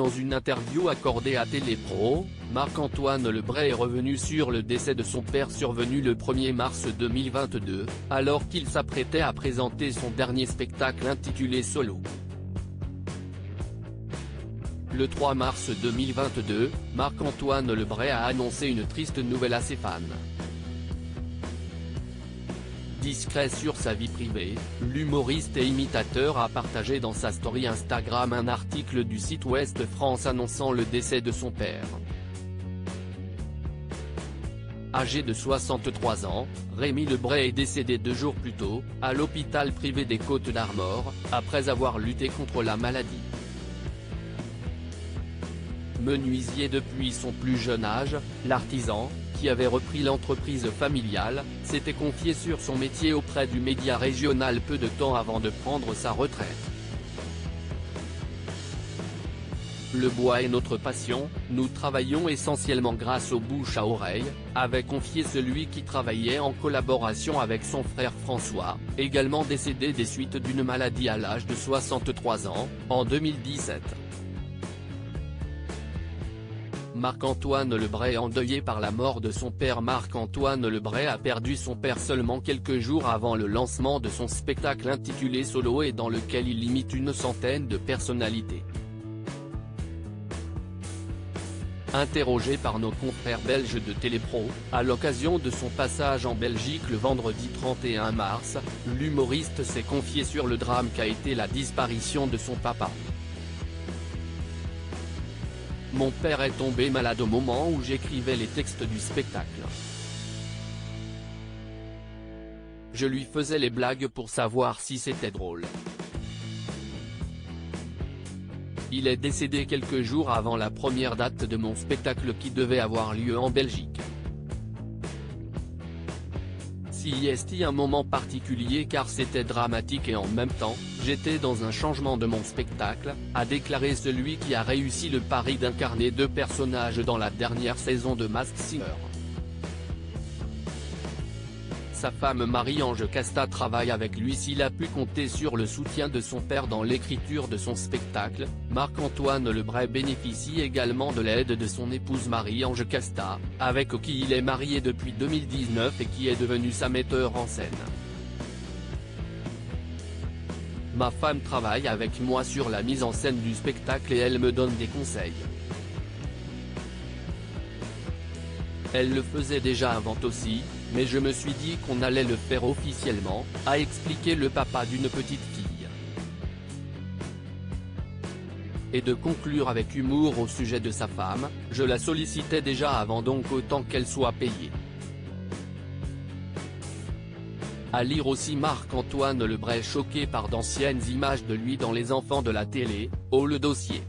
Dans une interview accordée à Télépro, Marc-Antoine Lebray est revenu sur le décès de son père survenu le 1er mars 2022, alors qu'il s'apprêtait à présenter son dernier spectacle intitulé Solo. Le 3 mars 2022, Marc-Antoine Lebray a annoncé une triste nouvelle à ses fans. Discret sur sa vie privée, l'humoriste et imitateur a partagé dans sa story Instagram un article du site Ouest France annonçant le décès de son père. Âgé de 63 ans, Rémi Lebray est décédé 2 jours plus tôt, à l'hôpital privé des Côtes-d'Armor, après avoir lutté contre la maladie. Menuisier depuis son plus jeune âge, l'artisan, qui avait repris l'entreprise familiale, s'était confié sur son métier auprès du média régional peu de temps avant de prendre sa retraite. Le bois est notre passion, nous travaillons essentiellement grâce au bouche à oreille, avait confié celui qui travaillait en collaboration avec son frère François, également décédé des suites d'une maladie à l'âge de 63 ans, en 2017. Marc-Antoine Lebray endeuillé par la mort de son père. Marc-Antoine Lebray a perdu son père seulement quelques jours avant le lancement de son spectacle intitulé Solo et dans lequel il imite une centaine de personnalités. Interrogé par nos confrères belges de Télépro, à l'occasion de son passage en Belgique le vendredi 31 mars, l'humoriste s'est confié sur le drame qu'a été la disparition de son papa. Mon père est tombé malade au moment où j'écrivais les textes du spectacle. Je lui faisais les blagues pour savoir si c'était drôle. Il est décédé quelques jours avant la première date de mon spectacle qui devait avoir lieu en Belgique. C'était un moment particulier car c'était dramatique et en même temps, j'étais dans un changement de mon spectacle, a déclaré celui qui a réussi le pari d'incarner 2 personnages dans la dernière saison de Masked Singer. Sa femme Marie-Ange Casta travaille avec lui. S'il a pu compter sur le soutien de son père dans l'écriture de son spectacle, Marc-Antoine Lebray bénéficie également de l'aide de son épouse Marie-Ange Casta, avec qui il est marié depuis 2019 et qui est devenue sa metteur en scène. Ma femme travaille avec moi sur la mise en scène du spectacle et elle me donne des conseils. Elle le faisait déjà avant aussi, mais je me suis dit qu'on allait le faire officiellement, a expliqué le papa d'une petite fille. Et de conclure avec humour au sujet de sa femme, je la sollicitais déjà avant donc autant qu'elle soit payée. À lire aussi Marc-Antoine Lebray choqué par d'anciennes images de lui dans Les Enfants de la télé, au Le Dossier.